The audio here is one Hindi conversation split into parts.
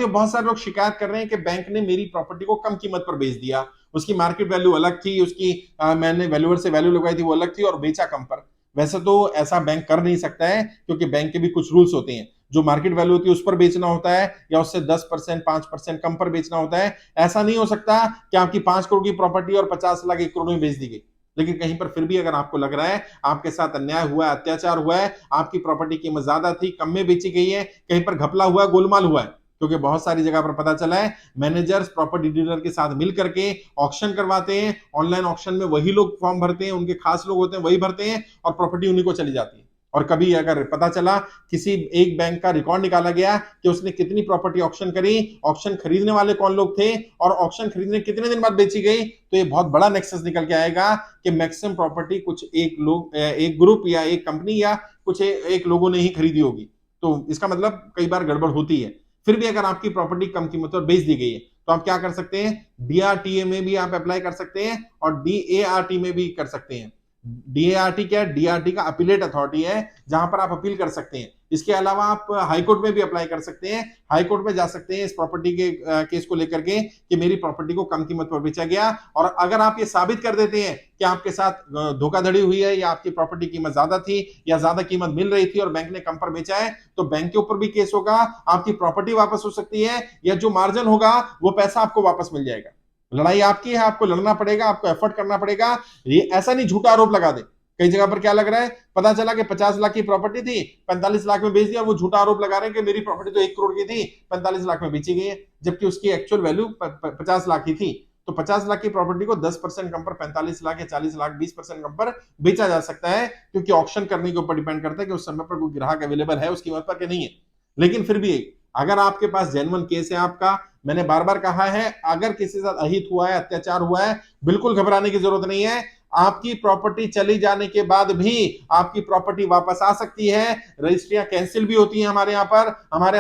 तो बहुत सारे लोग शिकायत कर रहे हैं कि बैंक ने मेरी प्रॉपर्टी को कम कीमत पर बेच दिया, उसकी मार्केट वैल्यू अलग थी, उसकी मैंने वैल्यूअर से वैल्यू लगाई थी वो अलग थी और बेचा कम पर। वैसे तो ऐसा बैंक कर नहीं सकता है, क्योंकि बैंक के भी कुछ रूल्स होते हैं। जो मार्केट वैल्यू होती है उस पर बेचना होता है, या उससे 10% 5% कम पर बेचना होता है। ऐसा नहीं हो सकता कि आपकी 5 करोड़ की प्रॉपर्टी और 50 लाख 1 करोड़ में बेच दी गई। लेकिन कहीं पर फिर भी अगर आपको लग रहा है आपके साथ अन्याय हुआ है, अत्याचार हुआ है, आपकी प्रॉपर्टी की कीमत ज्यादा थी, कम में बेची गई है, कहीं पर घपला हुआ है, गोलमाल हुआ है, क्योंकि बहुत सारी जगह पर पता चला है मैनेजर्स प्रॉपर्टी डीलर के साथ मिल करके ऑक्शन करवाते हैं। ऑनलाइन ऑक्शन में वही लोग फॉर्म भरते हैं, उनके खास लोग होते हैं वही भरते हैं, और प्रॉपर्टी उन्हीं को चली जाती है। और कभी अगर पता चला किसी एक बैंक का रिकॉर्ड निकाला गया कि उसने कितनी प्रॉपर्टी ऑक्शन करी, ऑक्शन खरीदने वाले कौन लोग थे, और ऑक्शन खरीदने कितने दिन बाद बेची गई, तो ये बहुत बड़ा नेक्सस निकल के आएगा कि मैक्सिमम प्रॉपर्टी कुछ एक लोग, एक ग्रुप या एक कंपनी या कुछ एक लोगों ने ही खरीदी होगी। तो इसका मतलब कई बार गड़बड़ होती है। फिर भी अगर आपकी प्रॉपर्टी कम कीमत पर बेच दी गई है तो आप क्या कर सकते हैं, डीआरटीए में भी आप अप्लाई कर सकते हैं और डीएआरटी में भी कर सकते हैं। डीएआरटी क्या है? डीआरटी का अपीलेट अथॉरिटी है, जहां पर आप अपील कर सकते हैं। इसके अलावा आप हाई कोर्ट में भी अप्लाई कर सकते हैं, हाई कोर्ट में जा सकते हैं इस प्रॉपर्टी के केस को लेकर के कि मेरी प्रॉपर्टी को कम कीमत पर बेचा गया। और अगर आप ये साबित कर देते हैं कि आपके साथ धोखाधड़ी हुई है, या आपकी प्रॉपर्टी कीमत ज्यादा थी या ज्यादा कीमत मिल रही थी और बैंक ने कम पर बेचा है, तो बैंक के ऊपर भी केस होगा, आपकी प्रॉपर्टी वापस हो सकती है, या जो मार्जिन होगा वो पैसा आपको वापस मिल जाएगा। लड़ाई आपकी है, आपको लड़ना पड़ेगा, आपको एफर्ट करना पड़ेगा। ये ऐसा नहीं झूठा आरोप लगा दे। कई जगह पर क्या लग रहा है, पता चला कि 50 लाख की प्रॉपर्टी थी, 45 लाख में बेच दिया, वो झूठा आरोप लगा रहे हैं कि मेरी प्रॉपर्टी तो 1 करोड़ की थी, 45 लाख में बेची गई है, जबकि उसकी एक्चुअल वैल्यू 50 लाख की थी। तो 50 लाख की प्रॉपर्टी को 10% कम पर 45 लाख या 40 लाख 20% कम पर बेचा जा सकता है, क्योंकि ऑक्शन करने के ऊपर डिपेंड करता है कि उस समय पर कोई ग्राहक अवेलेबल है उस कीमत पर कि नहीं है। लेकिन फिर भी अगर आपके पास जेन्युइन केस है आपका, मैंने बार बार कहा है, अगर किसी के साथ अहित हुआ है, अत्याचार हुआ है, बिल्कुल घबराने की जरूरत नहीं है। आपकी प्रॉपर्टी चली जाने के बाद भी आपकी प्रॉपर्टी वापस आ सकती है, रजिस्ट्रियां कैंसिल भी होती हैं हमारे यहाँ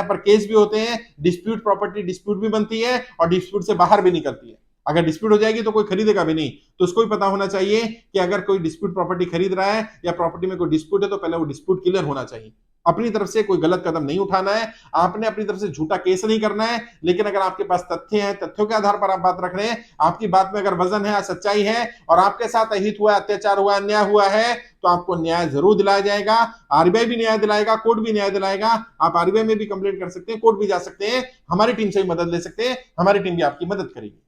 पर केस भी होते हैं, डिस्प्यूट प्रॉपर्टी डिस्प्यूट भी बनती है और डिस्प्यूट से बाहर भी निकलती है। अगर डिस्प्यूट हो जाएगी तो कोई खरीदेगा भी नहीं। तो उसको भी पता होना चाहिए कि अगर कोई डिस्प्यूट प्रॉपर्टी खरीद रहा है या प्रॉपर्टी में कोई डिस्प्यूट है तो पहले वो डिस्प्यूट क्लियर होना चाहिए। अपनी तरफ से कोई गलत कदम नहीं उठाना है, आपने अपनी तरफ से झूठा केस नहीं करना है। लेकिन अगर आपके पास तथ्य हैं, तथ्यों के आधार पर आप बात रख रहे हैं, आपकी बात में अगर वजन है, सच्चाई है, और आपके साथ अहित हुआ, अत्याचार हुआ, अन्याय हुआ है, तो आपको न्याय जरूर दिलाया जाएगा। आरबीआई भी न्याय दिलाएगा, कोर्ट भी न्याय दिलाएगा। आप आरबीआई में भी कंप्लेंट कर सकते हैं, कोर्ट भी जा सकते हैं, हमारी टीम से भी मदद ले सकते हैं, हमारी टीम भी आपकी मदद करेगी।